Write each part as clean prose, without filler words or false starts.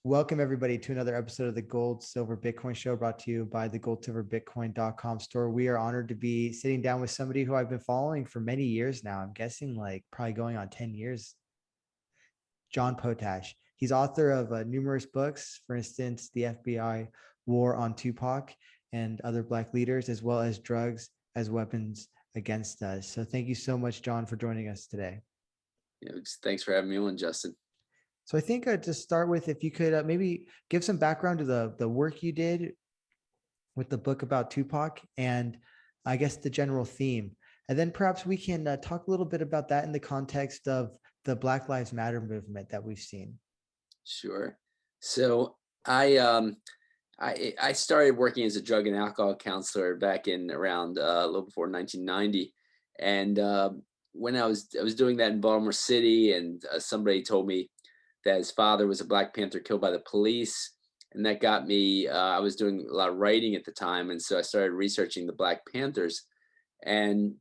Welcome everybody to another episode of the Gold Silver Bitcoin Show, brought to you by the GoldSilverBitcoin.com store. We are honored to be sitting down with somebody who I've been following for many years now. I'm guessing like probably going on 10 years. John Potash. He's author of numerous books, for instance, The FBI War on Tupac and Other Black Leaders, as well as Drugs as Weapons Against Us. So thank you so much, John, for joining us today. Thanks for having me on, Justin. So I think to start with, if you could maybe give some background to the work you did with the book about Tupac and I guess the general theme. And then perhaps we can talk a little bit about that in the context of the Black Lives Matter movement that we've seen. Sure. So I started working as a drug and alcohol counselor back in around a little before 1990, and when I was doing that in Baltimore City, and somebody told me that his father was a Black Panther killed by the police, and that got me. I was doing a lot of writing at the time, and so I started researching the Black Panthers, and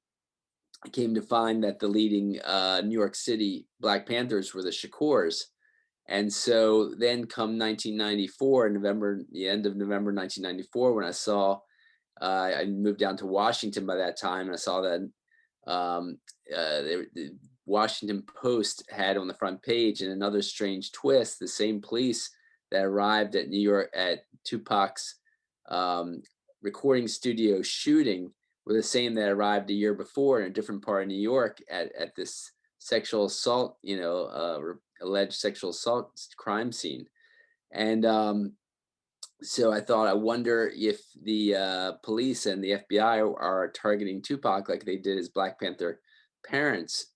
I came to find that the leading New York City Black Panthers were the Shakurs. And so then come 1994, November, the end of November 1994, when I moved down to Washington by that time, and I saw that the Washington Post had on the front page, in another strange twist, the same police that arrived at New York at Tupac's recording studio shooting were the same that arrived a year before in a different part of New York at this sexual assault, alleged sexual assault crime scene. And so I thought, I wonder if the police and the FBI are targeting Tupac like they did his Black Panther parents.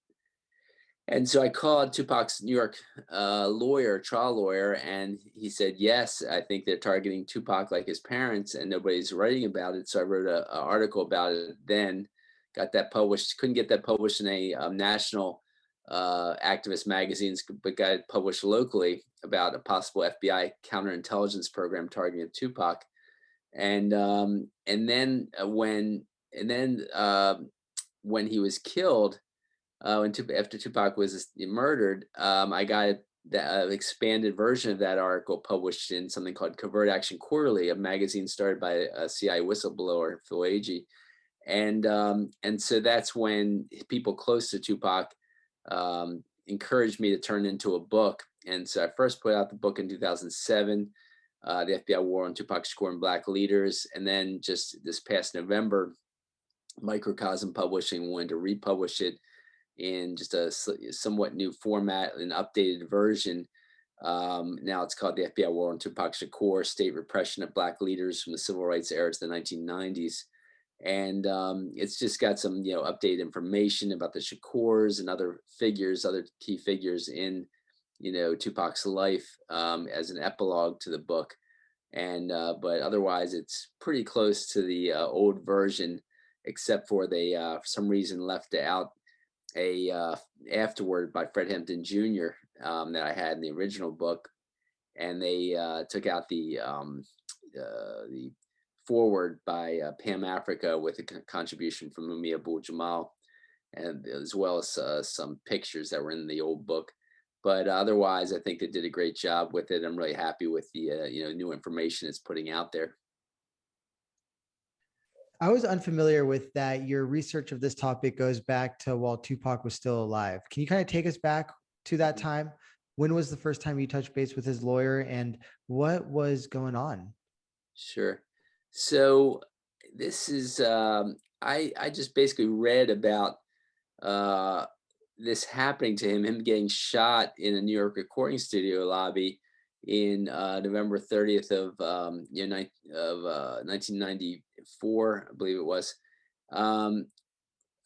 And so I called Tupac's New York trial lawyer, and he said, yes, I think they're targeting Tupac like his parents, and nobody's writing about it. So I wrote an article about it then, got that published, couldn't get that published in a national activist magazines, but got it published locally about a possible FBI counterintelligence program targeting Tupac. And then when he was killed, after Tupac was murdered, I got the expanded version of that article published in something called Covert Action Quarterly, a magazine started by a CIA whistleblower, Phil Agee. And so that's when people close to Tupac encouraged me to turn into a book. And so I first put out the book in 2007, The FBI War on Tupac Shakur and Black Leaders. And then just this past November, Microcosm Publishing wanted to republish it in just a somewhat new format, an updated version. Now it's called The FBI War on Tupac Shakur, State Repression of Black Leaders from the Civil Rights Era to the 1990s. And it's just got some, updated information about the Shakurs and other key figures in, Tupac's life as an epilogue to the book. And but otherwise, it's pretty close to the old version, except for they, for some reason, left out a afterword by Fred Hampton Jr. That I had in the original book, and they took out the forward by Pam Africa with a contribution from Mumia Abul Jamal, and as well as some pictures that were in the old book. But otherwise, I think they did a great job with it. I'm really happy with the new information it's putting out there. I was unfamiliar with that. Your research of this topic goes back to while Tupac was still alive. Can you kind of take us back to that time? When was the first time you touched base with his lawyer, and what was going on? Sure. So this is I just basically read about this happening to him getting shot in a New York recording studio lobby in November 30th of 1994, I believe it was. I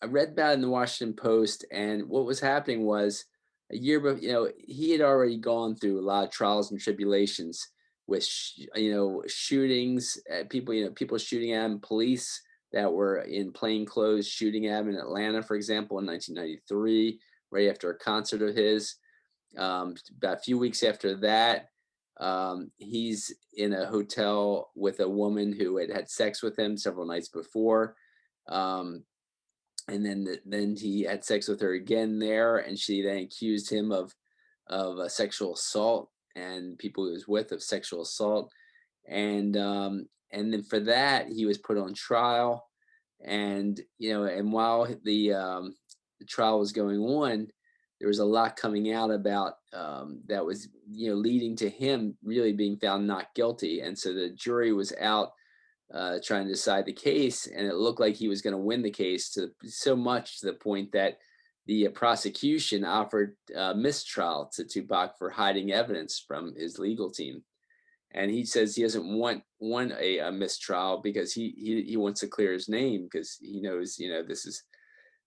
read about it in the Washington Post, and what was happening was a year before, he had already gone through a lot of trials and tribulations with shootings, people shooting at him, police that were in plain clothes shooting at him in Atlanta, for example, in 1993, right after a concert of his. About a few weeks after that, he's in a hotel with a woman who had had sex with him several nights before. And then he had sex with her again there, and she then accused him of a sexual assault and people he was with of sexual assault. And then for that, he was put on trial. And, and while the trial was going on, there was a lot coming out about that was, leading to him really being found not guilty. And so the jury was out trying to decide the case, and it looked like he was going to win the case to so much to the point that the prosecution offered mistrial to Tupac for hiding evidence from his legal team. And he says he doesn't want a mistrial because he wants to clear his name, because he knows, this is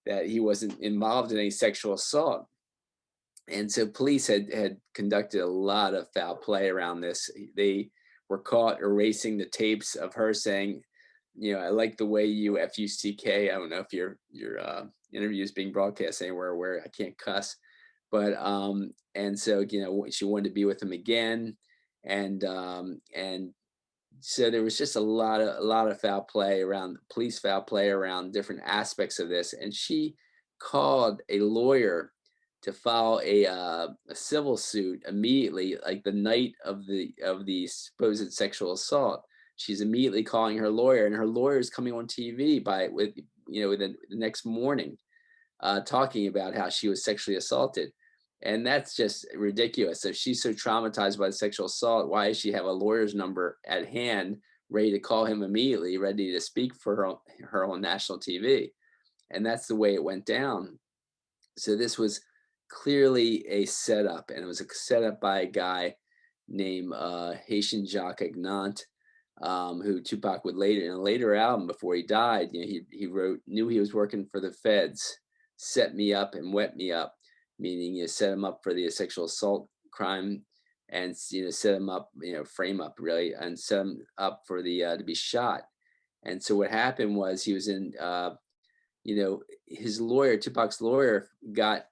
that he wasn't involved in any sexual assault. And so police had conducted a lot of foul play around this. They were caught erasing the tapes of her saying, I like the way you Fuck. I don't know if your interview is being broadcast anywhere where I can't cuss, but and so she wanted to be with him again, and so there was just a lot of foul play around, police foul play around different aspects of this. And she called a lawyer to file a civil suit immediately, like the night of the supposed sexual assault. She's immediately calling her lawyer, and her lawyer is coming on TV with the next morning, talking about how she was sexually assaulted. And that's just ridiculous. If she's so traumatized by the sexual assault, why does she have a lawyer's number at hand, ready to call him immediately, ready to speak for her on national TV? And that's the way it went down. So this was clearly a setup, and it was a setup by a guy named Haitian Jacques Agnant, who Tupac would later, in a later album before he died, he wrote, knew he was working for the feds, set me up and wet me up, meaning you set him up for the sexual assault crime, and set him up, frame up really, and set him up for the to be shot. And so what happened was he was in his lawyer, Tupac's lawyer, got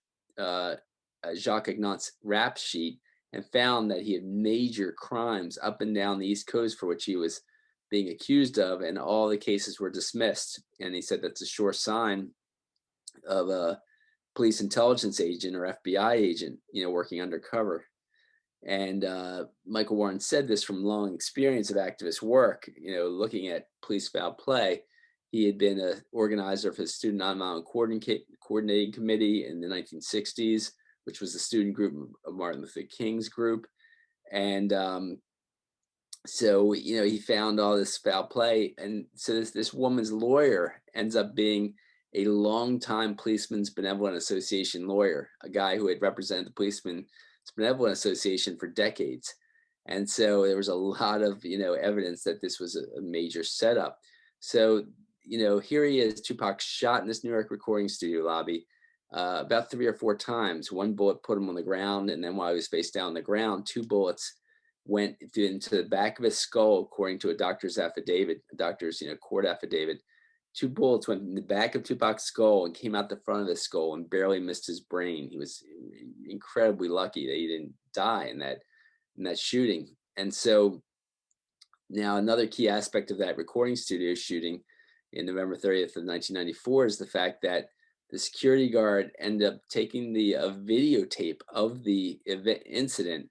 Jacques Agnant's rap sheet and found that he had major crimes up and down the East Coast for which he was being accused of, and all the cases were dismissed. And he said that's a sure sign of a police intelligence agent or FBI agent, working undercover. And Michael Warren said this from long experience of activist work, looking at police foul play. He had been an organizer of his Student Nonviolent Coordinating Committee in the 1960s, which was the student group of Martin Luther King's group. And so, he found all this foul play. And so this woman's lawyer ends up being a longtime Policemen's Benevolent Association lawyer, a guy who had represented the Policemen's Benevolent Association for decades. And so there was a lot of, evidence that this was a major setup. So, here he is, Tupac, shot in this New York recording studio lobby about 3 or 4 times. One bullet put him on the ground, and then while he was face down on the ground, 2 bullets went into the back of his skull, according to a doctor's affidavit, court affidavit. 2 bullets went in the back of Tupac's skull and came out the front of his skull and barely missed his brain. He was incredibly lucky that he didn't die in that shooting. And so now another key aspect of that recording studio shooting in November 30th of 1994 is the fact that the security guard ended up taking the videotape of the incident,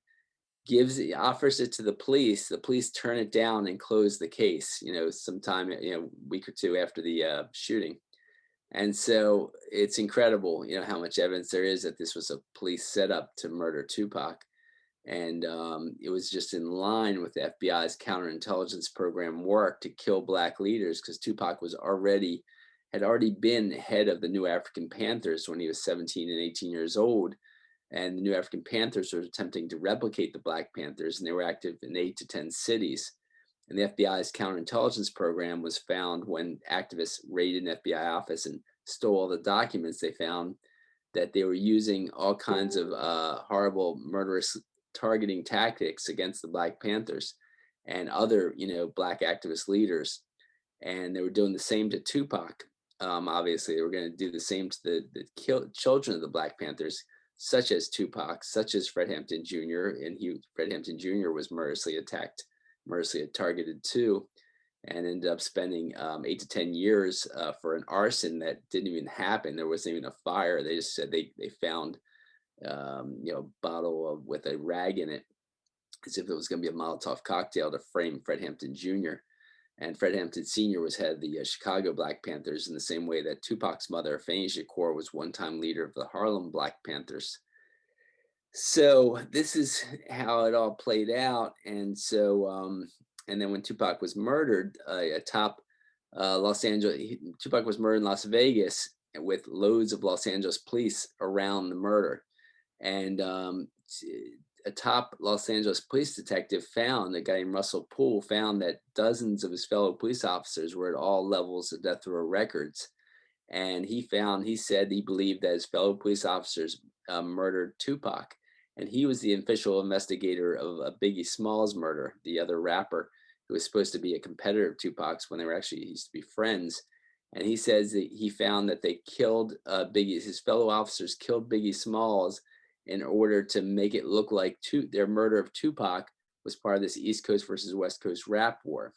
offers it to the police. The police turn it down and close the case, sometime, a week or 2 after the shooting. And so it's incredible, how much evidence there is that this was a police setup to murder Tupac. And it was just in line with the FBI's counterintelligence program work to kill Black leaders, because Tupac had already been head of the New African Panthers when he was 17 and 18 years old. And the New African Panthers were attempting to replicate the Black Panthers, and they were active in 8 to 10 cities. And the FBI's counterintelligence program was found when activists raided an FBI office and stole all the documents. They found that they were using all kinds of horrible, murderous targeting tactics against the Black Panthers and other, Black activist leaders. And they were doing the same to Tupac. Obviously, they were going to do the same to the children of the Black Panthers, such as Tupac, such as Fred Hampton Jr. And Fred Hampton Jr. was mercilessly targeted too, and ended up spending 8 to 10 years for an arson that didn't even happen. There wasn't even a fire. They just said they found a bottle with a rag in it, as if it was going to be a Molotov cocktail to frame Fred Hampton Jr. And Fred Hampton Sr. was head of the Chicago Black Panthers in the same way that Tupac's mother, Afeni Shakur, was one-time leader of the Harlem Black Panthers. So this is how it all played out. And so, and then when Tupac was murdered, a top Los Angeles, Tupac was murdered in Las Vegas with loads of Los Angeles police around the murder. And a top Los Angeles police detective found, a guy named Russell Poole, found that dozens of his fellow police officers were at all levels of death row records. And he said he believed that his fellow police officers murdered Tupac. And he was the official investigator of Biggie Smalls' murder, the other rapper who was supposed to be a competitor of Tupac's when they were actually used to be friends. And he says that he found that they killed his fellow officers killed Biggie Smalls in order to make it look like their murder of Tupac was part of this East Coast versus West Coast rap war.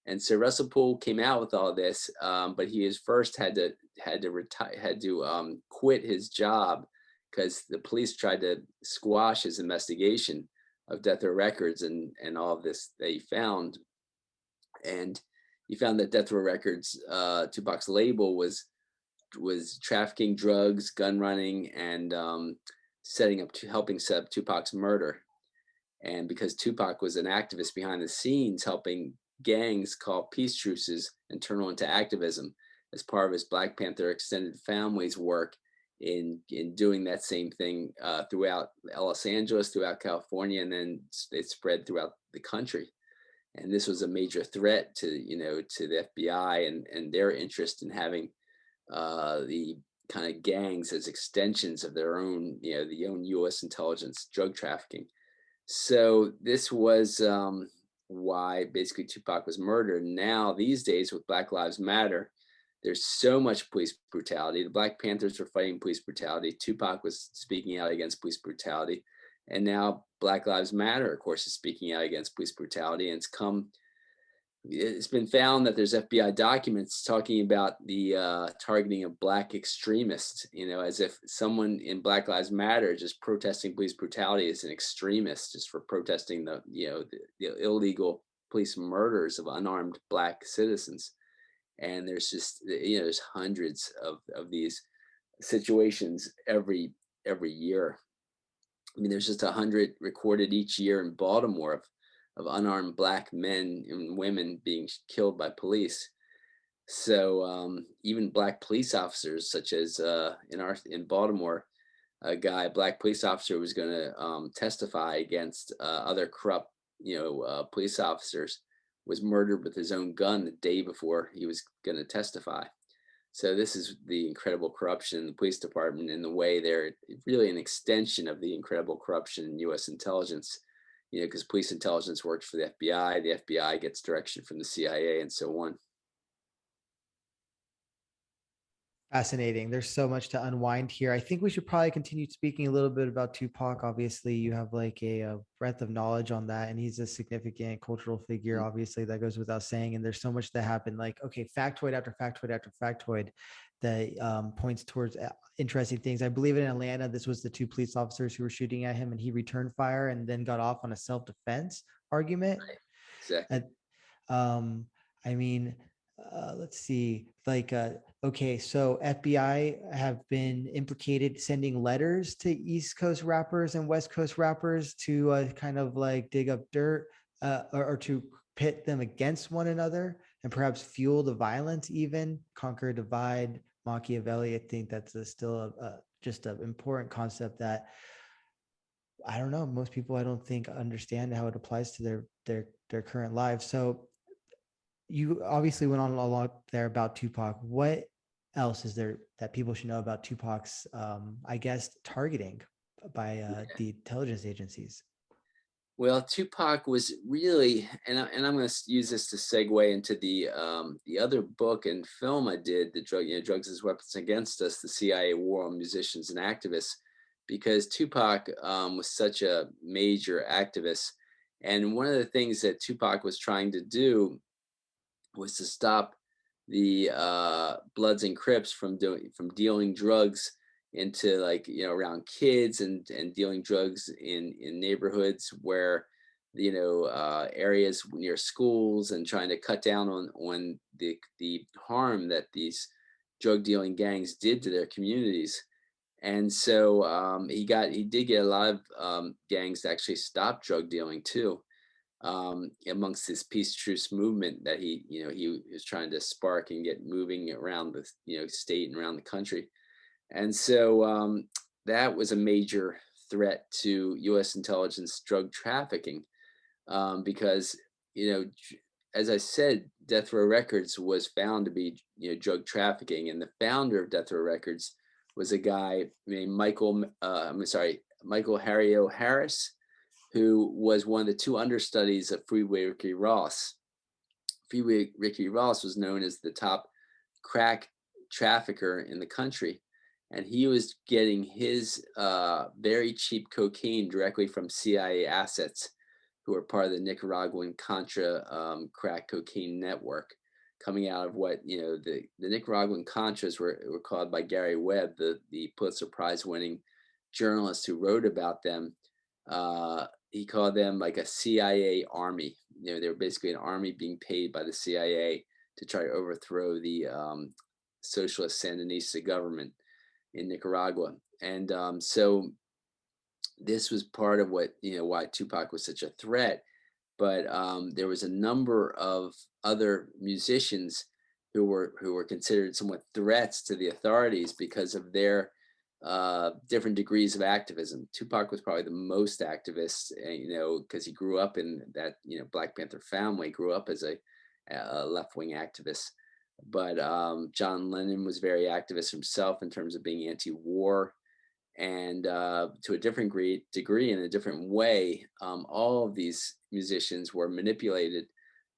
And so Russell Poole came out with all this, but he first had to retire, quit his job because the police tried to squash his investigation of Death Row Records and all of this they found. And he found that Death Row Records, Tupac's label, was trafficking drugs, gun running, and helping set up Tupac's murder. And because Tupac was an activist behind the scenes, helping gangs call peace truces and turn on into activism as part of his Black Panther extended family's work in doing that same thing throughout Los Angeles, throughout California, and then it spread throughout the country. And this was a major threat to the FBI and their interest in having the kind of gangs as extensions of their own, the own U.S. intelligence drug trafficking. So this was why basically Tupac was murdered. Now these days with Black Lives Matter, there's so much police brutality. The Black Panthers were fighting police brutality. Tupac was speaking out against police brutality. And now Black Lives Matter, of course, is speaking out against police brutality. And it's been found that there's FBI documents talking about the targeting of Black extremists, as if someone in Black Lives Matter just protesting police brutality is an extremist just for protesting the illegal police murders of unarmed Black citizens. And there's just, there's hundreds of these situations every year. I mean, there's just 100 recorded each year in Baltimore of unarmed Black men and women being killed by police. So even Black police officers, such as in Baltimore, a Black police officer was going to testify against other corrupt, police officers, was murdered with his own gun the day before he was going to testify. So this is the incredible corruption in the police department, in the way they're really an extension of the incredible corruption in U.S. intelligence, because police intelligence works for the FBI gets direction from the CIA, and so on. Fascinating. There's so much to unwind here. I think we should probably continue speaking a little bit about Tupac. Obviously, you have like a breadth of knowledge on that, and he's a significant cultural figure. Obviously, that goes without saying. And there's so much that happened. Like, okay, factoid after factoid after factoid that points towards interesting things. I believe in Atlanta, this was the two police officers who were shooting at him, and he returned fire and then got off on a self-defense argument. Right. Exactly. I mean, let's see, like, okay, so FBI have been implicated sending letters to East Coast rappers and West Coast rappers to kind of like dig up dirt or to pit them against one another and perhaps fuel the violence, even conquer, divide, Machiavelli. I think that's still just an important concept that I don't know, most people I don't think understand how it applies to their current lives. So you obviously went on a lot there about Tupac. What else is there that people should know about Tupac's, I guess, targeting by the intelligence agencies? Well, Tupac was really, and I'm going to use this to segue into the other book and film I did, the Drugs as Weapons Against Us, the CIA War on Musicians and Activists, because Tupac was such a major activist. And one of the things that Tupac was trying to do was to stop the Bloods and Crips from dealing drugs into, like, around kids and dealing drugs in neighborhoods where areas near schools and trying to cut down on the harm that these drug dealing gangs did to their communities. And so he did get a lot of gangs to actually stop drug dealing too, amongst this peace truce movement that he was trying to spark and get moving around the state and around the country. And so that was a major threat to U.S. intelligence drug trafficking, because as I said, Death Row Records was found to be drug trafficking, and the founder of Death Row Records was a guy named Michael Harrio Harris, who was one of the two understudies of Freeway Ricky Ross. Freeway Ricky Ross was known as the top crack trafficker in the country, and he was getting his very cheap cocaine directly from CIA assets who were part of the Nicaraguan Contra crack cocaine network, coming out of what the Nicaraguan Contras were called by Gary Webb, the Pulitzer Prize winning journalist who wrote about them. He called them like a CIA army. They were basically an army being paid by the CIA to try to overthrow the socialist Sandinista government in Nicaragua. And so this was part of what why Tupac was such a threat. But there was a number of other musicians who were considered somewhat threats to the authorities because of their different degrees of activism. Tupac was probably the most activist, because he grew up in that Black Panther family, grew up as a left-wing activist. But John Lennon was very activist himself in terms of being anti-war, and to a different degree in a different way, all of these musicians were manipulated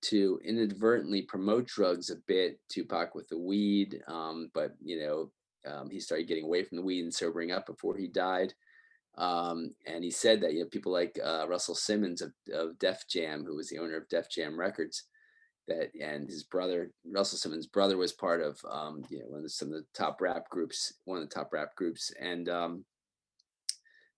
to inadvertently promote drugs a bit. Tupac with the weed, but he started getting away from the weed and sobering up before he died. And he said that people like Russell Simmons of Def Jam, who was the owner of Def Jam Records, and his brother, Russell Simmons' brother, was part of some of the top rap groups, and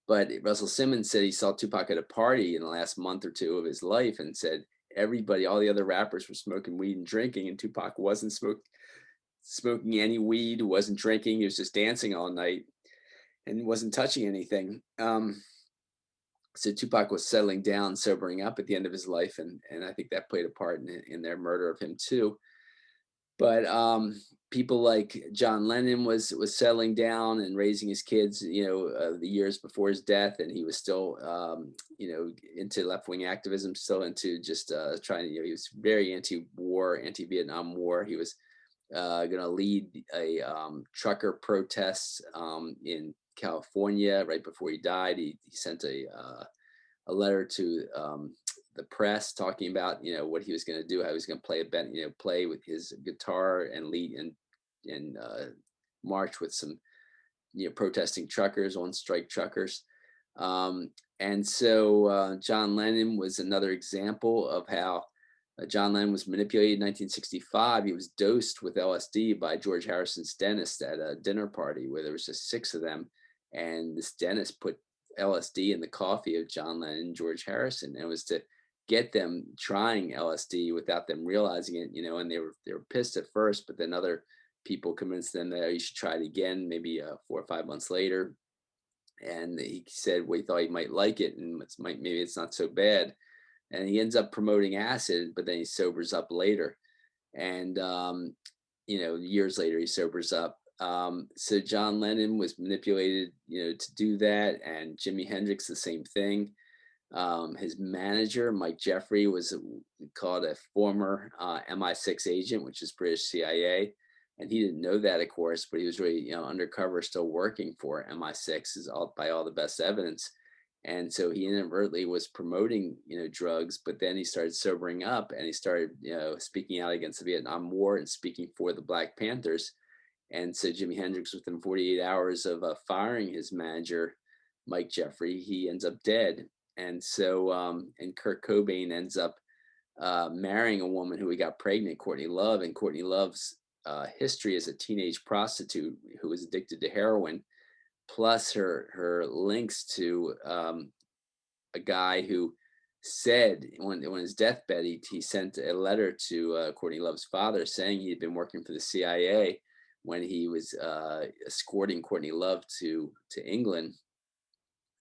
but Russell Simmons said he saw Tupac at a party in the last month or two of his life and said all the other rappers were smoking weed and drinking, and Tupac wasn't smoking any weed, wasn't drinking, he was just dancing all night and wasn't touching anything. So Tupac was settling down, sobering up at the end of his life, and I think that played a part in their murder of him too. But people like John Lennon was settling down and raising his kids, the years before his death, and he was still, into left-wing activism, still into just trying to, he was very anti-war, anti-Vietnam War. He was going to lead a trucker protest in California right before he died. He sent a letter to the press talking about what he was going to do, how he was going to play with his guitar and lead and march with some protesting truckers, on strike truckers. And so John Lennon was another example of how John Lennon was manipulated. In 1965, he was dosed with LSD by George Harrison's dentist at a dinner party where there was just 6 of them, and this dentist put LSD in the coffee of John Lennon and George Harrison. And it was to get them trying LSD without them realizing it, and they were pissed at first, but then other people convinced them that you should try it again, maybe 4 or 5 months later. And he said, well, he thought he might like it, and maybe it's not so bad. And he ends up promoting acid, but then he sobers up later. And, years later, he sobers up. So John Lennon was manipulated, to do that. And Jimi Hendrix, the same thing. His manager, Mike Jeffrey, was called a former MI6 agent, which is British CIA. And he didn't know that, of course, but he was really, undercover, still working for MI6 by all the best evidence. And so he inadvertently was promoting, drugs, but then he started sobering up and he started, speaking out against the Vietnam War and speaking for the Black Panthers. And so Jimi Hendrix, within 48 hours of firing his manager, Mike Jeffrey, he ends up dead. And so, and Kurt Cobain ends up marrying a woman who he got pregnant, Courtney Love. And Courtney Love's history as a teenage prostitute who was addicted to heroin, plus her links to a guy who said on his deathbed, he sent a letter to Courtney Love's father saying he had been working for the CIA when he was escorting Courtney Love to England,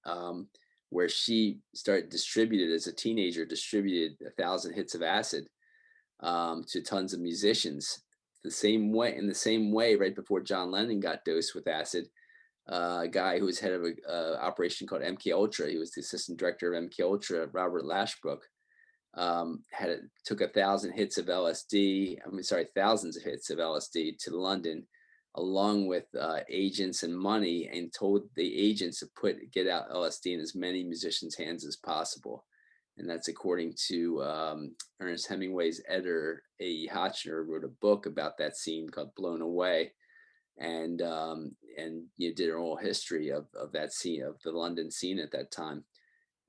um, where she started distributed as a teenager, distributed 1,000 hits of acid to tons of musicians. In the same way, right before John Lennon got dosed with acid, a guy who was head of a operation called MK Ultra. He was the assistant director of MK Ultra, Robert Lashbrook. Took 1,000 hits of LSD. I mean, sorry, thousands of hits of LSD to London, along with agents and money, and told the agents to get out LSD in as many musicians' hands as possible. And that's according to Ernest Hemingway's editor, A.E. Hotchner, wrote a book about that scene called "Blown Away," and you did a whole history of that scene, of the London scene at that time.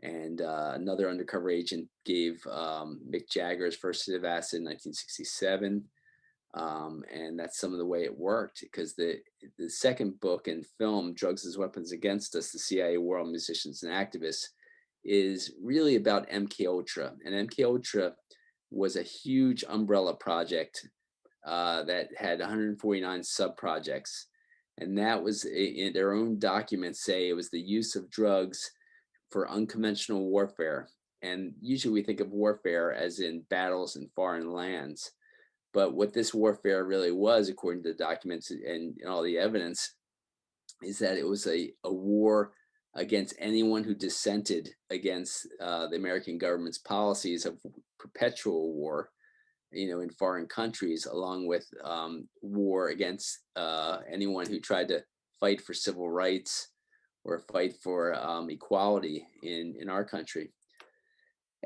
And another undercover agent gave Mick Jagger his first hit of acid in 1967. And that's some of the way it worked, because the second book and film, Drugs as Weapons Against Us, the CIA War on Musicians and Activists, is really about MK Ultra. And MK Ultra was a huge umbrella project that had 149 sub-projects. And that was, in their own documents say, it was the use of drugs for unconventional warfare. And usually we think of warfare as in battles in foreign lands. But what this warfare really was, according to the documents and all the evidence, is that it was a war against anyone who dissented against the American government's policies of perpetual war, in foreign countries, along with war against anyone who tried to fight for civil rights or fight for equality in our country.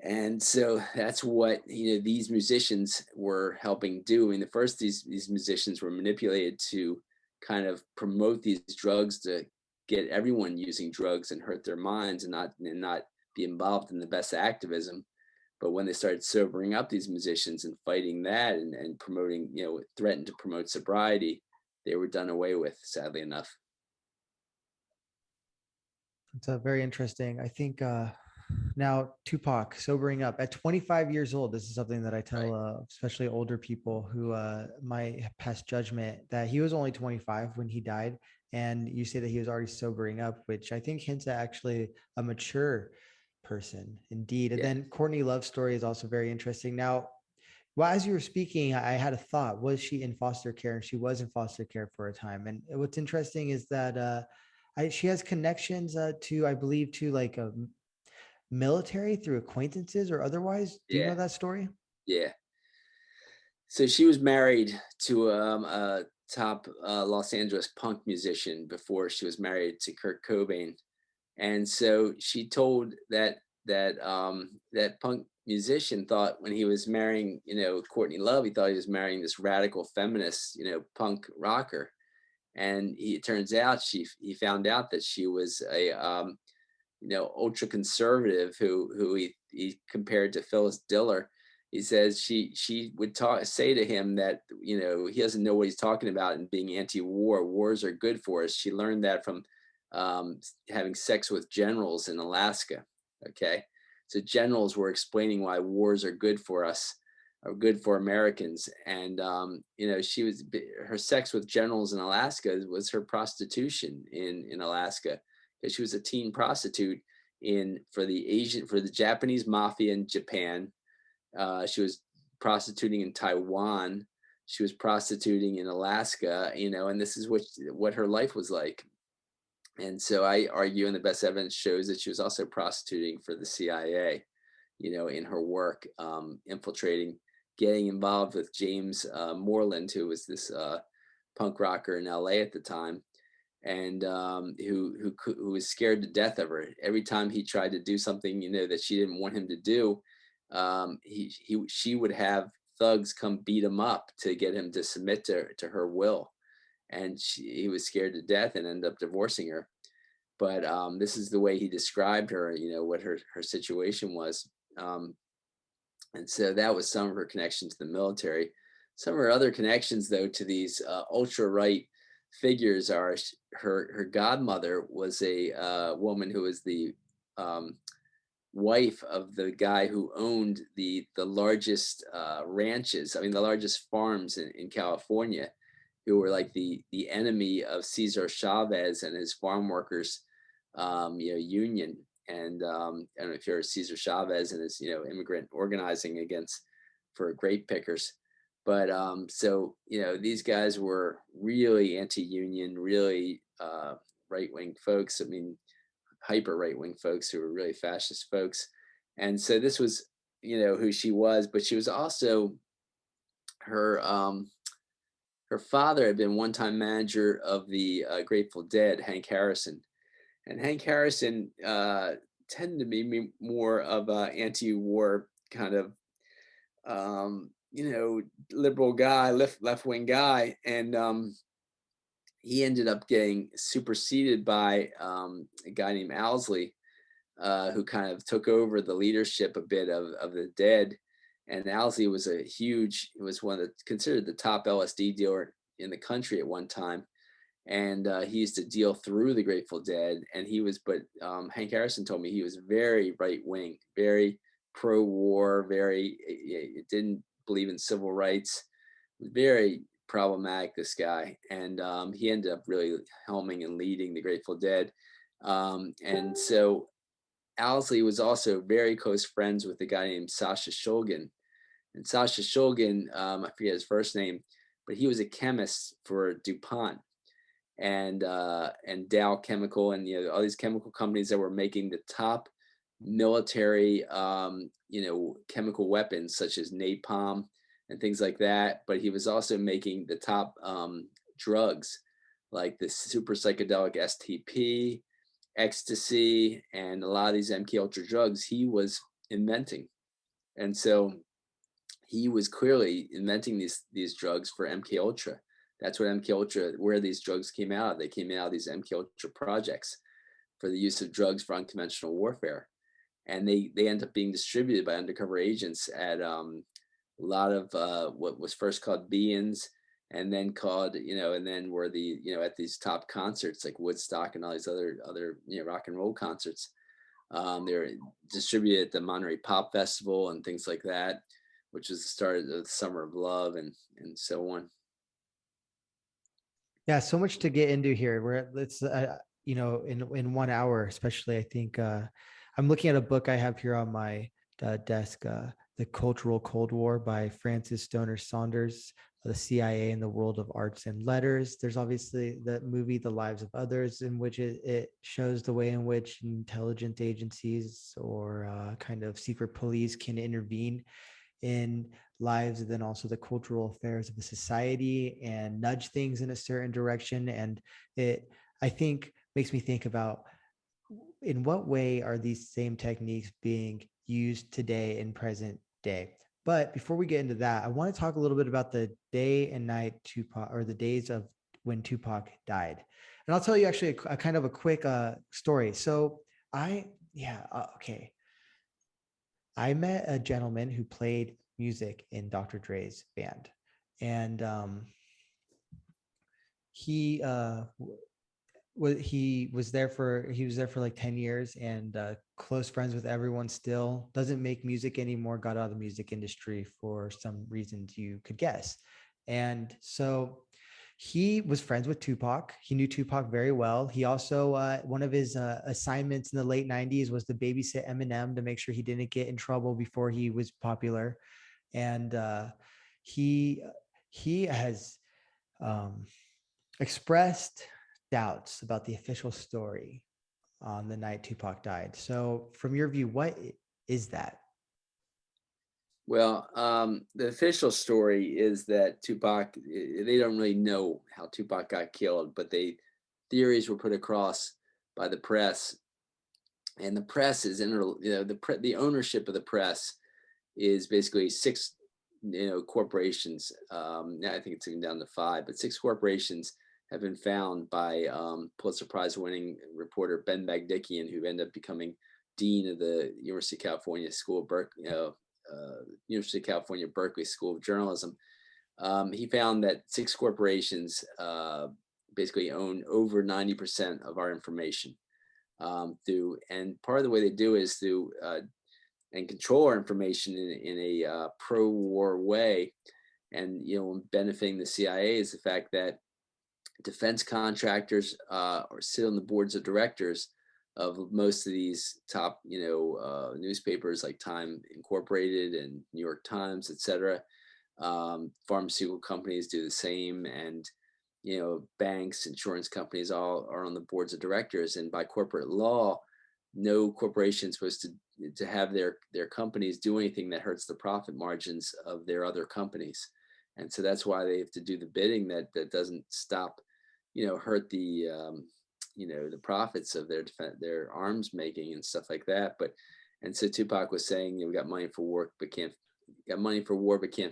And so that's what these musicians were helping do. I mean, the first these musicians were manipulated to kind of promote these drugs, to get everyone using drugs and hurt their minds and not be involved in the best activism. But when they started sobering up these musicians and fighting that and promoting, threatened to promote sobriety, they were done away with, sadly enough. It's very interesting. I think now Tupac sobering up at 25 years old. This is something that I tell especially older people who might pass judgment, that he was only 25 when he died. And you say that he was already sobering up, which I think hints at actually a mature person indeed. And then Courtney Love's story is also very interesting. Now, well, as you were speaking, I had a thought. Was she in foster care? And she was in foster care for a time. And what's interesting is that she has connections to, I believe, to like a military through acquaintances or otherwise. Do you know that story? Yeah. So she was married to a top Los Angeles punk musician before she was married to Kurt Cobain. And so she told that punk musician thought when he was marrying, Courtney Love, he thought he was marrying this radical feminist, punk rocker. And it turns out he found out that she was a ultra conservative who he compared to Phyllis Diller. He says she would say to him that he doesn't know what he's talking about and being anti-war. Wars are good for us. She learned that from having sex with generals in Alaska. Okay, so generals were explaining why wars are good for us, are good for Americans, and her sex with generals in Alaska was her prostitution in Alaska, because she was a teen prostitute for the Japanese mafia in Japan. She was prostituting in Taiwan. She was prostituting in Alaska, and this is what her life was like. And so I argue, and the best evidence shows, that she was also prostituting for the CIA, in her work, infiltrating, getting involved with James Moreland, who was this punk rocker in LA at the time, and who was scared to death of her. Every time he tried to do something, that she didn't want him to do, she would have thugs come beat him up to get him to submit to her will. And he was scared to death and ended up divorcing her. But this is the way he described her, what her situation was. And so that was some of her connection to the military. Some of her other connections, though, to these ultra-right figures are her godmother was a woman who was the wife of the guy who owned the largest ranches, I mean the largest farms in California, who were like the enemy of Cesar Chavez and his farm workers, union. And I don't know if you're Cesar Chavez and his immigrant organizing against for grape pickers, but so these guys were really anti-union, really right-wing folks. I mean, hyper right-wing folks who were really fascist folks. And so this was who she was, but she was also her her father had been one-time manager of the Grateful Dead, Hank Harrison. And Hank Harrison tended to be more of a anti-war kind of liberal guy, left-wing guy. And he ended up getting superseded by a guy named Owsley, who kind of took over the leadership a bit of the Dead. And Owsley was was one of the considered the top LSD dealer in the country at one time. And he used to deal through the Grateful Dead. And but Hank Harrison told me he was very right wing, very pro war, very didn't believe in civil rights, very problematic, this guy. And he ended up really helming and leading the Grateful Dead. And so Owsley was also very close friends with a guy named Sasha Shulgin. And Sasha Shulgin, I forget his first name, but he was a chemist for DuPont and Dow Chemical, and all these chemical companies that were making the top military chemical weapons such as napalm and things like that. But he was also making the top drugs like the super psychedelic STP, ecstasy, and a lot of these MK Ultra drugs he was inventing. And so he was clearly inventing these drugs for MK Ultra. That's what MK Ultra, where these drugs came out of. They came out of these MK Ultra projects for the use of drugs for unconventional warfare. And they end up being distributed by undercover agents at a lot of what was first called Beans, and then called, and then were at these top concerts like Woodstock and all these other rock and roll concerts. They were distributed at the Monterey Pop Festival and things like that, which was the start of the Summer of Love and so on. Yeah, so much to get into here. It's in 1 hour, especially. I think I'm looking at a book I have here on my desk, "The Cultural Cold War" by Francis Stoner Saunders, the CIA and the World of Arts and Letters. There's obviously the movie "The Lives of Others," in which it shows the way in which intelligence agencies or kind of secret police can intervene in lives, and then also the cultural affairs of the society and nudge things in a certain direction. And it, I think, makes me think about in what way are these same techniques being used today in present day. But before we get into that, I want to talk a little bit about the day and night Tupac, or the days of when Tupac died. And I'll tell you actually a kind of a quick story. So okay. I met a gentleman who played music in Dr. Dre's band, and he was there for like 10 years, and close friends with everyone still. Doesn't make music anymore. Got out of the music industry for some reasons you could guess, and so he was friends with Tupac. He knew Tupac very well. He also, one of his assignments in the late 90s was to babysit Eminem to make sure he didn't get in trouble before he was popular. And he has expressed doubts about the official story on the night Tupac died. So from your view, what is that? Well, the official story is that Tupac, they don't really know how Tupac got killed, but theories were put across by the press. And the press is the ownership of the press is basically six, corporations. Now I think it's even down to five, but six corporations have been found by Pulitzer Prize winning reporter Ben Bagdikian, who ended up becoming dean of the University of California School of Berkeley, University of California Berkeley School of Journalism. He found that six corporations basically own over 90% of our information. through, and part of the way they do is through and control our information in a pro-war way. And benefiting the CIA is the fact that defense contractors or sit on the boards of directors of most of these top newspapers like Time Incorporated and New York Times, etc. Pharmaceutical companies do the same, and banks, insurance companies all are on the boards of directors. And by corporate law, no corporation is supposed to have their companies do anything that hurts the profit margins of their other companies. And so that's why they have to do the bidding that doesn't stop, hurt the profits of their arms making and stuff like that. But and so Tupac was saying, we got money for war, but can't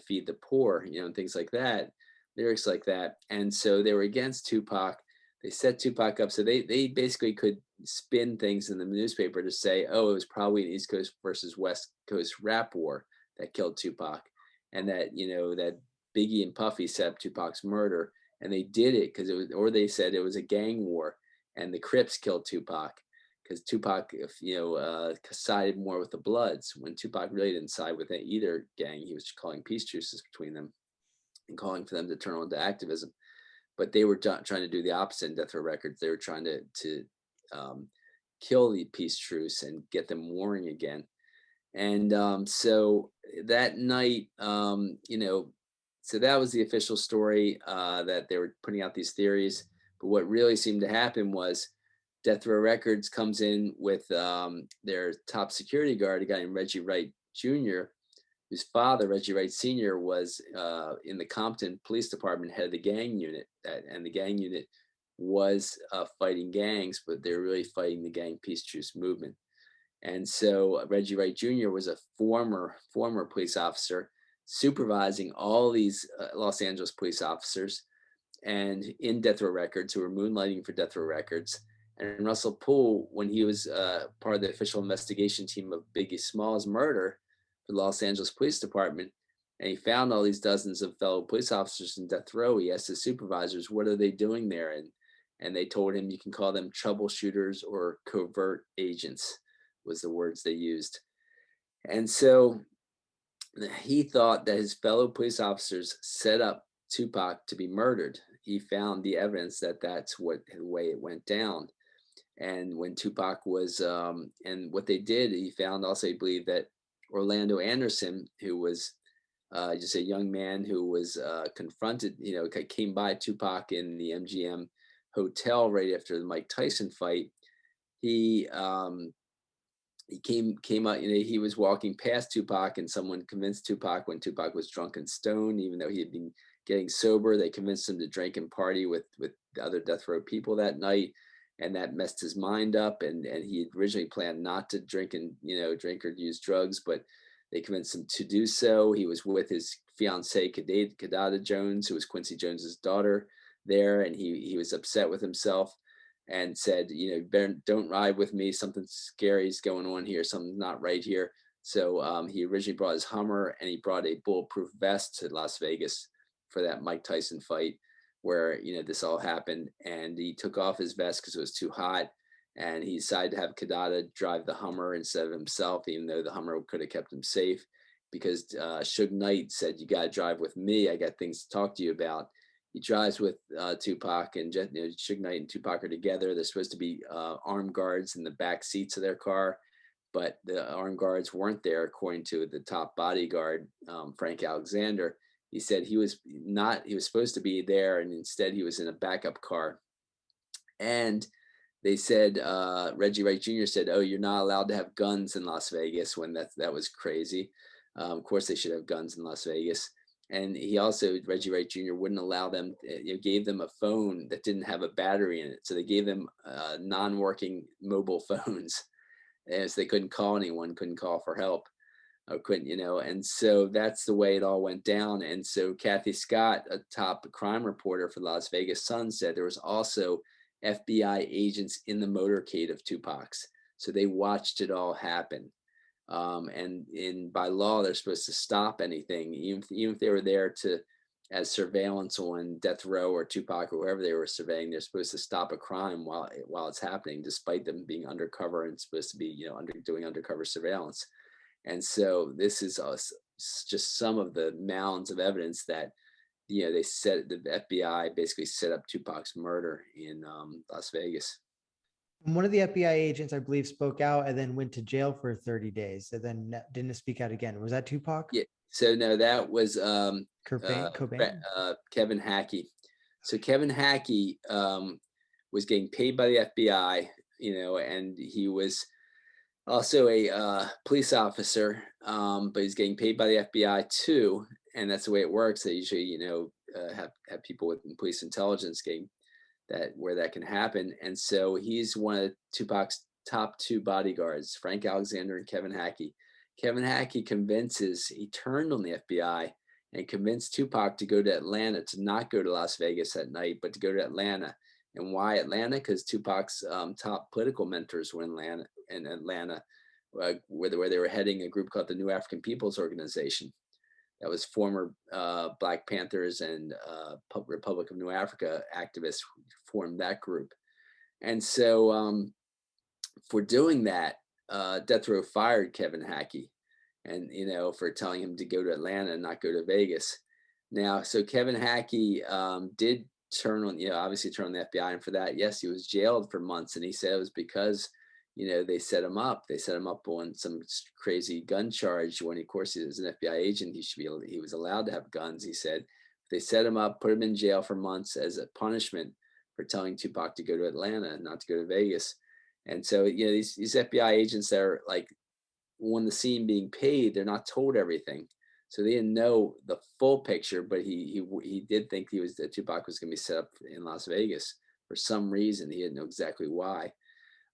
feed the poor, and things like that, lyrics like that. And so they were against Tupac. They set Tupac up so they basically could spin things in the newspaper to say, oh, it was probably an East Coast versus West Coast rap war that killed Tupac, and that that Biggie and Puffy set up Tupac's murder, and they did it because it was, or they said it was a gang war, and the Crips killed Tupac because Tupac, sided more with the Bloods, when Tupac really didn't side with either gang. He was calling peace truces between them and calling for them to turn on to activism. But they were trying to do the opposite in Death Row Records. They were trying to kill the peace truce and get them warring again. And so that night, so that was the official story, that they were putting out these theories. But what really seemed to happen was Death Row Records comes in with their top security guard, a guy named Reggie Wright Jr., whose father, Reggie Wright Sr., was in the Compton Police Department, head of the gang unit. And the gang unit was fighting gangs, but they were really fighting the gang peace truce movement. And so Reggie Wright Jr. was a former police officer supervising all these Los Angeles police officers and in Death Row Records, who were moonlighting for Death Row Records. And Russell Poole, when he was part of the official investigation team of Biggie Smalls' murder for the Los Angeles Police Department, and he found all these dozens of fellow police officers in death row, he asked his supervisors, what are they doing there? And they told him, you can call them troubleshooters or covert agents, was the words they used. And so he thought that his fellow police officers set up Tupac to be murdered. He found the evidence that that's the way it went down. And when Tupac was, and what they did, he found also, he believed that Orlando Anderson, who was just a young man who was confronted, came by Tupac in the MGM hotel right after the Mike Tyson fight. He came out, he was walking past Tupac, and someone convinced Tupac, when Tupac was drunk and stoned, even though he had been getting sober, they convinced him to drink and party with the other death row people that night. And that messed his mind up. And he had originally planned not to drink drink or use drugs, but they convinced him to do so. He was with his fiancee, Kadada Jones, who was Quincy Jones's daughter, there. And he was upset with himself and said, don't ride with me. Something scary is going on here. Something's not right here. So he originally brought his Hummer, and he brought a bulletproof vest to Las Vegas for that Mike Tyson fight, where this all happened. And he took off his vest because it was too hot, and he decided to have Kadada drive the Hummer instead of himself, even though the Hummer could have kept him safe, because Suge Knight said, you got to drive with me, I got things to talk to you about. He drives with Tupac, and Suge Knight and Tupac are together. They're supposed to be armed guards in the back seats of their car, but the armed guards weren't there, according to the top bodyguard, Frank Alexander. He said he was supposed to be there, and instead he was in a backup car. And they said, Reggie Wright Jr. said, oh, you're not allowed to have guns in Las Vegas, when that was crazy. Of course they should have guns in Las Vegas. And he also, Reggie Wright Jr. wouldn't allow them, gave them a phone that didn't have a battery in it. So they gave them non-working mobile phones, as they couldn't call anyone, couldn't call for help. Or couldn't, and so that's the way it all went down. And so Kathy Scott, a top crime reporter for the Las Vegas Sun, said there was also FBI agents in the motorcade of Tupac's. So they watched it all happen. And by law, they're supposed to stop anything, even if they were there to as surveillance on death row or Tupac or whoever they were surveying. They're supposed to stop a crime while it's happening, despite them being undercover and supposed to be, doing undercover surveillance. And so this is just some of the mounds of evidence that, the FBI basically set up Tupac's murder in Las Vegas. And one of the FBI agents, I believe, spoke out and then went to jail for 30 days and then didn't speak out again. Was that Tupac? Yeah. So no, that was Cobain? Kevin Hackey. So Kevin Hackey was getting paid by the FBI, and he was also a police officer, but he's getting paid by the FBI too, and that's the way it works. They usually, have people with police intelligence getting where that can happen. And so he's one of Tupac's top two bodyguards, Frank Alexander and Kevin Hackey. Kevin Hackey he turned on the FBI and convinced Tupac to go to Atlanta, to not go to Las Vegas that night, but to go to Atlanta. And why Atlanta? Because Tupac's top political mentors were in Atlanta, where they were heading a group called the New African People's Organization. That was former Black Panthers and Republic of New Africa activists who formed that group. And so for doing that, Death Row fired Kevin Hackey, and for telling him to go to Atlanta and not go to Vegas. Now, so Kevin Hackey did obviously turn on the FBI, and for that, yes, he was jailed for months, and he said it was because they set him up. They set him up on some crazy gun charge when, of course, he was an FBI agent. He was allowed to have guns. He said they set him up, put him in jail for months as a punishment for telling Tupac to go to Atlanta and not to go to Vegas. And so, these FBI agents that are like on the scene being paid, they're not told everything. So they didn't know the full picture, but he did think that Tupac was going to be set up in Las Vegas for some reason. He didn't know exactly why.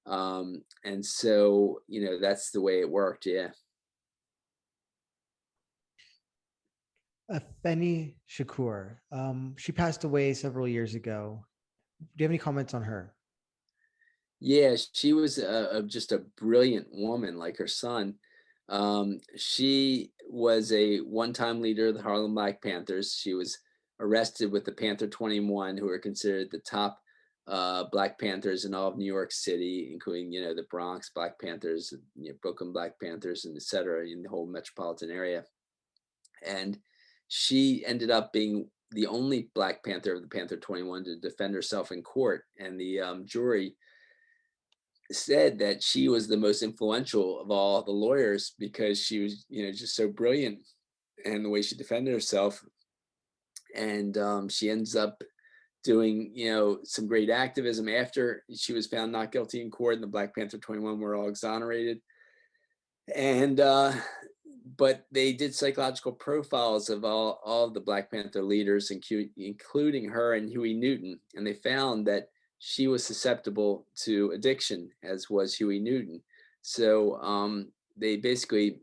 And so, that's the way it worked. Yeah. Afeni Shakur. She passed away several years ago. Do you have any comments on her? Yeah, she was just a brilliant woman, like her son. She was a one-time leader of the Harlem Black Panthers. She was arrested with the Panther 21, who are considered the top Black Panthers in all of New York City, including, the Bronx Black Panthers, Brooklyn Black Panthers, and et cetera, in the whole metropolitan area. And she ended up being the only Black Panther of the Panther 21 to defend herself in court. And the jury said that she was the most influential of all the lawyers because she was, just so brilliant, and the way she defended herself. And she ends up doing, some great activism after she was found not guilty in court, and the Black Panther 21 were all exonerated. And but they did psychological profiles of all of the Black Panther leaders, including her and Huey Newton, and they found that she was susceptible to addiction, as was Huey Newton. So they basically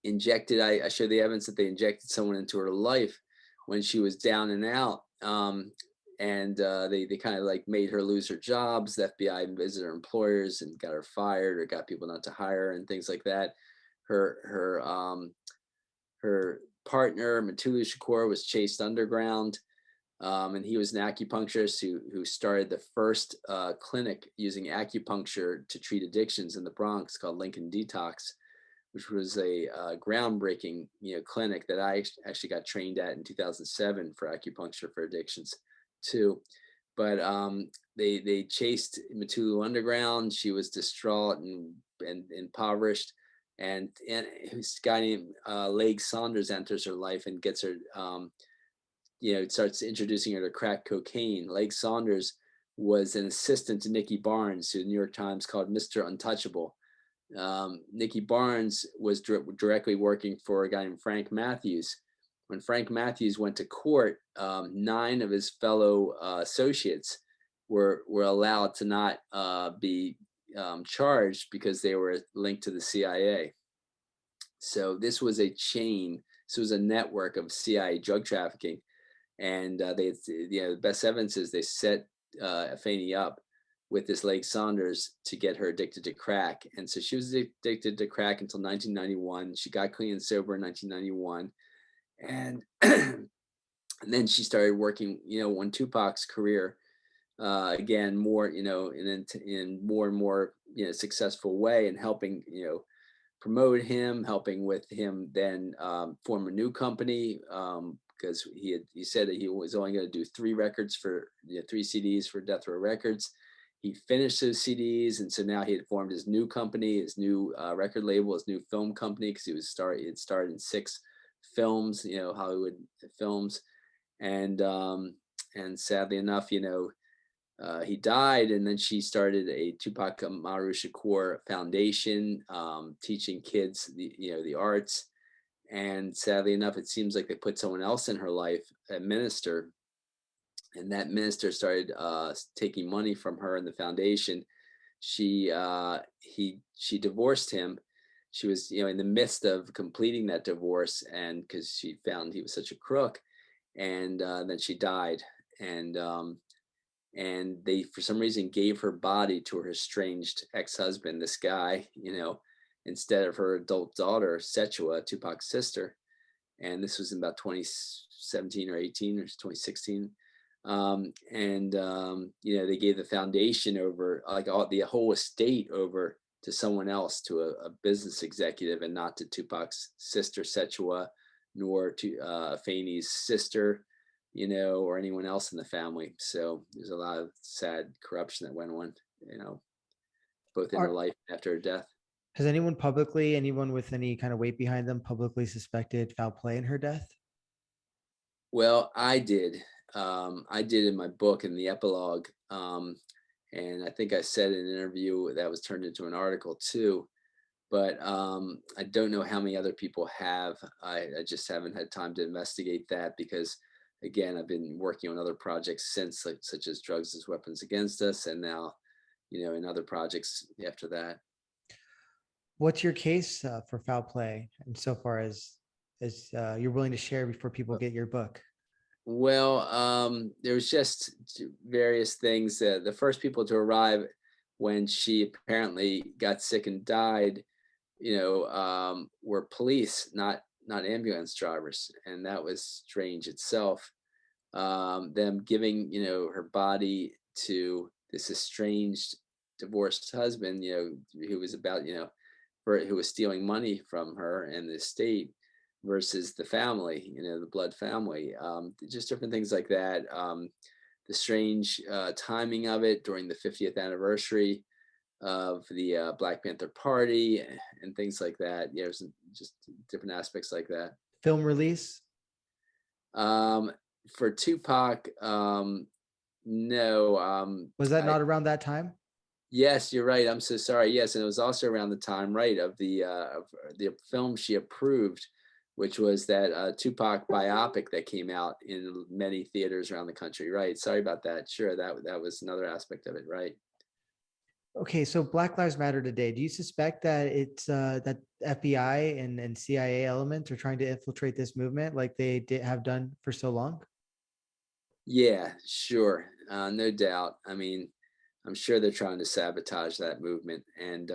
injected, I showed the evidence that they injected someone into her life when she was down and out. And they kind of like made her lose her jobs. The FBI visited her employers and got her fired, or got people not to hire her and things like that. Her partner, Mutulu Shakur, was chased underground. And he was an acupuncturist who started the first clinic using acupuncture to treat addictions in the Bronx, called Lincoln Detox, which was a groundbreaking clinic that I actually got trained at in 2007 for acupuncture for addictions too. But they chased Mutulu underground. She was distraught and impoverished. And this guy named Leg Saunders enters her life and gets her starts introducing her to crack cocaine. Leg Saunders was an assistant to Nicky Barnes, who the New York Times called Mr. Untouchable. Nicky Barnes was directly working for a guy named Frank Matthews. When Frank Matthews went to court, 9 of his fellow associates were allowed to not be charged because they were linked to the CIA. So this was a chain. This was a network of CIA drug trafficking. And the best evidence is they set Afeni up with this Leg Saunders to get her addicted to crack. And so she was addicted to crack until 1991. She got clean and sober in 1991. And And then she started working, on Tupac's career, again, more, in more and more, successful way, and helping, promote him, helping with him then form a new company, because he said that he was only going to do 3 records for 3 CDs for Death Row Records. He finished those CDs, and so now he had formed his new company, his new record label, his new film company, because he had starred in 6 films, Hollywood films, and sadly enough, he died, and then she started a Tupac Amaru Shakur Foundation, teaching kids the arts. And sadly enough, it seems like they put someone else in her life, a minister, and that minister started taking money from her and the foundation. She divorced him. She was in the midst of completing that divorce, and because she found he was such a crook, and then she died, and they for some reason gave her body to her estranged ex-husband, this guy, instead of her adult daughter, Setua, Tupac's sister. And this was in about 2017 or 18 or 2016. They gave the foundation over, like the whole estate over to someone else, to a business executive, and not to Tupac's sister, Setua, nor to Afeni's sister, or anyone else in the family. So there's a lot of sad corruption that went on, both in her life and after her death. Has anyone with any kind of weight behind them, publicly suspected foul play in her death? Well, I did. I did in my book, in the epilogue. And I think I said in an interview that was turned into an article too. But I don't know how many other people have. I just haven't had time to investigate that, because again, I've been working on other projects since, like, such as Drugs as Weapons Against Us, and now, in other projects after that. What's your case for foul play, and so far as you're willing to share before people get your book? Well, there was just various things. The first people to arrive when she apparently got sick and died, were police, not ambulance drivers, and that was strange itself. Them giving her body to this estranged divorced husband, who was about who was stealing money from her and the estate, versus the family, the blood family. Just different things like that. The strange timing of it during the 50th anniversary of the Black Panther Party, and things like that. There's just different aspects like that. Film release? For Tupac, no. Was that not around that time? Yes, you're right. I'm so sorry. Yes, and it was also around the time, right, of the film she approved, which was that Tupac biopic that came out in many theaters around the country. Right. Sorry about that. Sure, that was another aspect of it. Right. Okay, so Black Lives Matter today. Do you suspect that it's that FBI and CIA elements are trying to infiltrate this movement, like they have done for so long? Yeah, sure, no doubt. I mean, I'm sure they're trying to sabotage that movement. And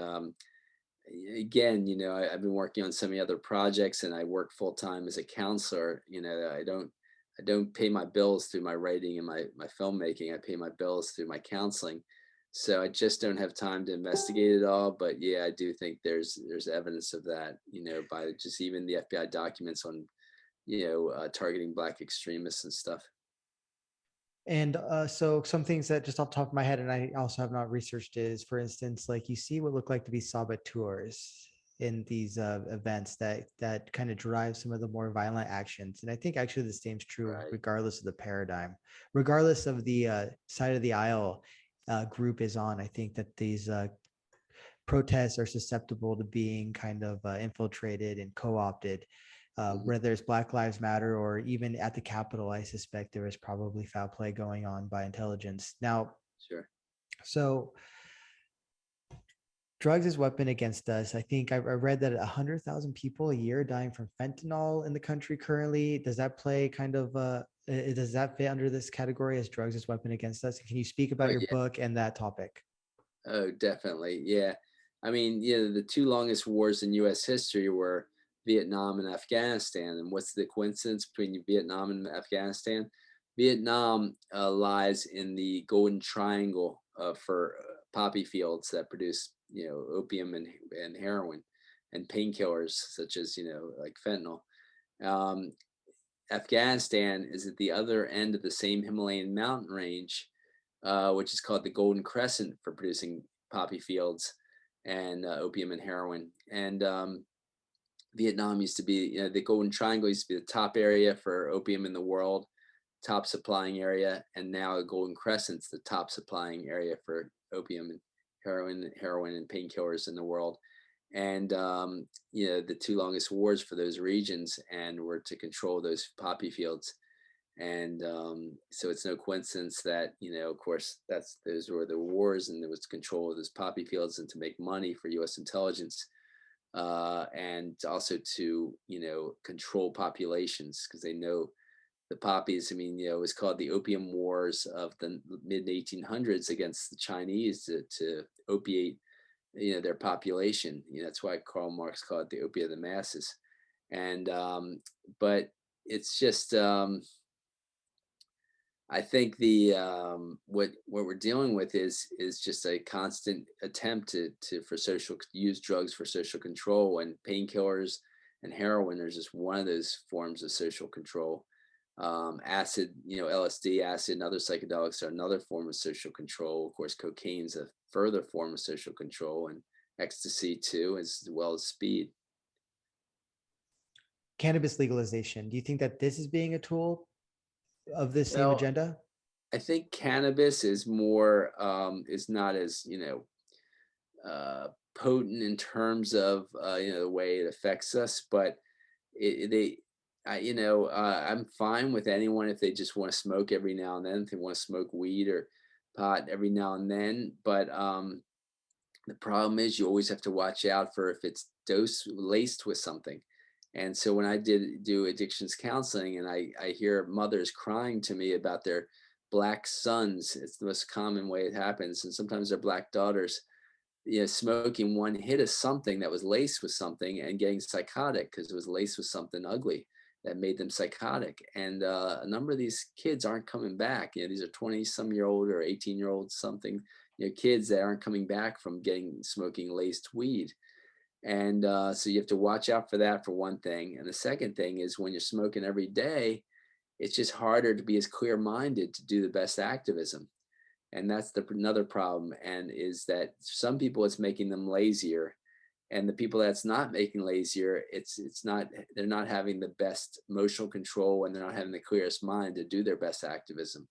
again, I've been working on so many other projects, and I work full time as a counselor. I don't pay my bills through my writing and my filmmaking. I pay my bills through my counseling. So I just don't have time to investigate it all. But yeah, I do think there's evidence of that, by just even the FBI documents on, targeting Black extremists and stuff. And so some things that just off the top of my head, and I also have not researched, is, for instance, like you see what look like to be saboteurs in these events that kind of drive some of the more violent actions. And I think actually the same is true, right, regardless of the paradigm, regardless of the side of the aisle group is on. I think that these protests are susceptible to being kind of infiltrated and co-opted. Whether it's Black Lives Matter or even at the Capitol, I suspect there is probably foul play going on by intelligence. Now, sure. So drugs as weapon against us. I think I read that 100,000 people a year dying from fentanyl in the country currently. Does that play kind of, does that fit under this category as drugs as weapon against us? Can you speak about your book and that topic? Oh, definitely. Yeah. I mean, the 2 longest wars in U.S. history were Vietnam and Afghanistan. And what's the coincidence between Vietnam and Afghanistan? Vietnam lies in the Golden Triangle for poppy fields that produce, opium and heroin and painkillers such as, like fentanyl. Um, Afghanistan is at the other end of the same Himalayan mountain range, which is called the Golden Crescent for producing poppy fields and opium and heroin. And Vietnam used to be, the Golden Triangle used to be the top area for opium in the world, top supplying area, and now the Golden Crescent's the top supplying area for opium and heroin and painkillers in the world. And the two longest wars for those regions and were to control those poppy fields. And so it's no coincidence that, of course, those were the wars, and there was control of those poppy fields and to make money for U.S. intelligence, and also to, control populations because they know the poppies. I mean, it was called the Opium Wars of the mid 1800s against the Chinese to opiate, their population. That's why Karl Marx called it the opiate of the masses. And but it's just I think the what we're dealing with is just a constant attempt to for social use drugs for social control, and painkillers and heroin are just one of those forms of social control. Acid, LSD, acid, and other psychedelics are another form of social control. Of course, cocaine's a further form of social control, and ecstasy too, as well as speed. Cannabis legalization. Do you think that this is being a tool of this same Well, agenda? I think cannabis is more is not as potent in terms of the way it affects us, but they I'm fine with anyone if they just want to smoke every now and then, if they want to smoke weed or pot every now and then. But the problem is you always have to watch out for if it's laced with something. And so when I do addictions counseling, and I hear mothers crying to me about their black sons, it's the most common way it happens, and sometimes their black daughters, smoking one hit of something that was laced with something and getting psychotic because it was laced with something ugly that made them psychotic. And a number of these kids aren't coming back. These are 20-some-year-old or 18-year-old something, kids that aren't coming back from smoking laced weed. And so you have to watch out for that, for one thing. And the second thing is when you're smoking every day, it's just harder to be as clear-minded to do the best activism. And that's another problem, and is that some people it's making them lazier, and the people that's not making lazier, it's not, they're not having the best emotional control, and they're not having the clearest mind to do their best activism.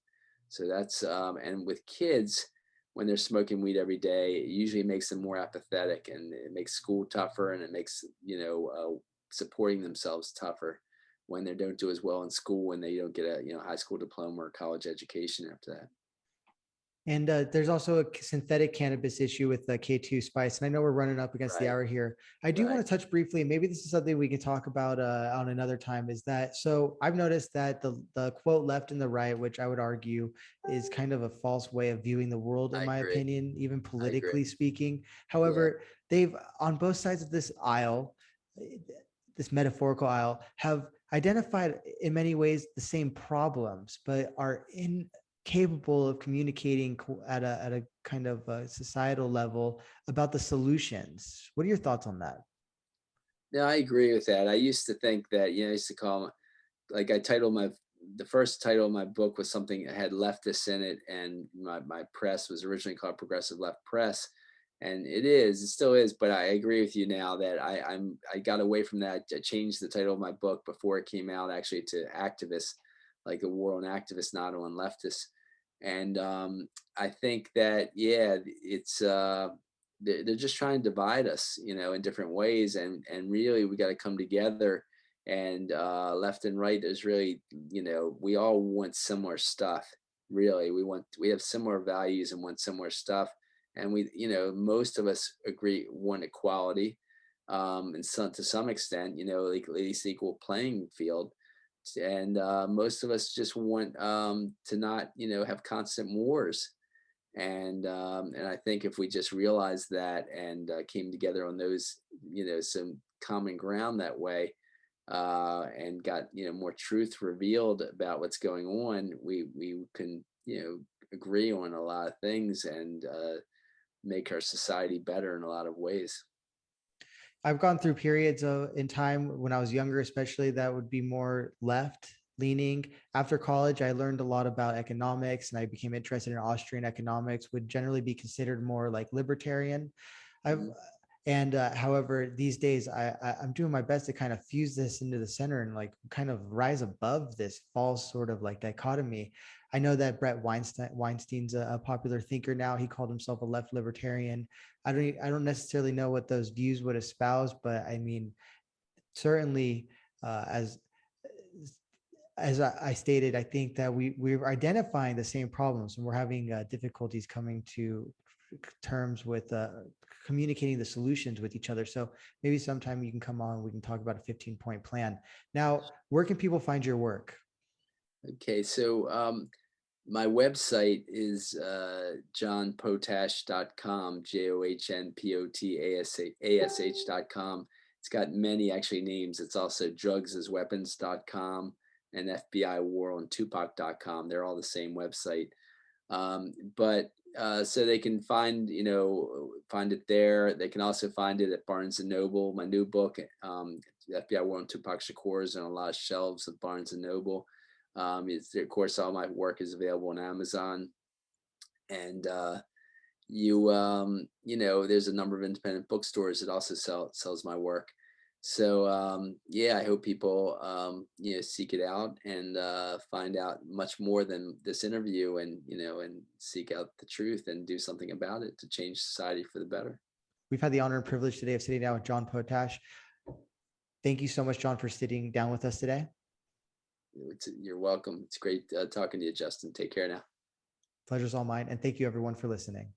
So that's and with kids, when they're smoking weed every day, it usually makes them more apathetic, and it makes school tougher, and it makes supporting themselves tougher when they don't do as well in school, and they don't get a high school diploma or college education after that. And there's also a synthetic cannabis issue with the K2 spice. And I know we're running up against the Right. hour here. I do want to touch briefly, and maybe this is something we can talk about on another time, is that, so I've noticed that the quote left and the right, which I would argue is kind of a false way of viewing the world, in I my agree. opinion, even I agree. politically speaking. Yeah. However, they've, on both sides of this aisle, this metaphorical aisle, have identified in many ways the same problems, but are incapable of communicating at a kind of a societal level about the solutions. What are your thoughts on that? No, I agree with that. I used to think that, I used to call them, like the first title of my book was something that had leftists in it, and my press was originally called Progressive Left Press. And it still is, but I agree with you now that I got away from that. I changed the title of my book before it came out actually to activists, like the war on activists, not on leftists. And I think that, it's they're just trying to divide us, in different ways, and really we got to come together. And left and right, there's really, we all want similar stuff. Really, we have similar values and want similar stuff, and we, most of us want equality, and to some extent, like at least equal playing field. And most of us just want to not, have constant wars. And I think if we just realized that and came together on those, some common ground that way, and got, more truth revealed about what's going on, we can, agree on a lot of things and make our society better in a lot of ways. I've gone through periods in time when I was younger, especially, that would be more left leaning. After college, I learned a lot about economics and I became interested in Austrian economics, would generally be considered more like libertarian. I've Mhm. and however, these days I'm doing my best to kind of fuse this into the center and like kind of rise above this false sort of like dichotomy. I know that Weinstein's a popular thinker now. He called himself a left libertarian. I don't necessarily know what those views would espouse, but I mean, certainly, as I stated, I think that we're identifying the same problems and we're having difficulties coming to terms with communicating the solutions with each other. So maybe sometime you can come on, we can talk about a 15-point plan. Now, where can people find your work? Okay, so my website is johnpotash.com, johnpotash.com. It's got many actually names. It's also drugsasweapons.com and FBIwarontupac.com. They're all the same website. But so they can find, find it there. They can also find it at Barnes and Noble. My new book, FBI War on Tupac Shakur, is on a lot of shelves of Barnes and Noble. Of course, all my work is available on Amazon, and there's a number of independent bookstores that also sells my work. So yeah, I hope people seek it out and find out much more than this interview, and and seek out the truth and do something about it to change society for the better. We've had the honor and privilege today of sitting down with John Potash. Thank you so much, John, for sitting down with us today. You're welcome. It's great talking to you, Justin. Take care now. Pleasure's all mine. And thank you, everyone, for listening.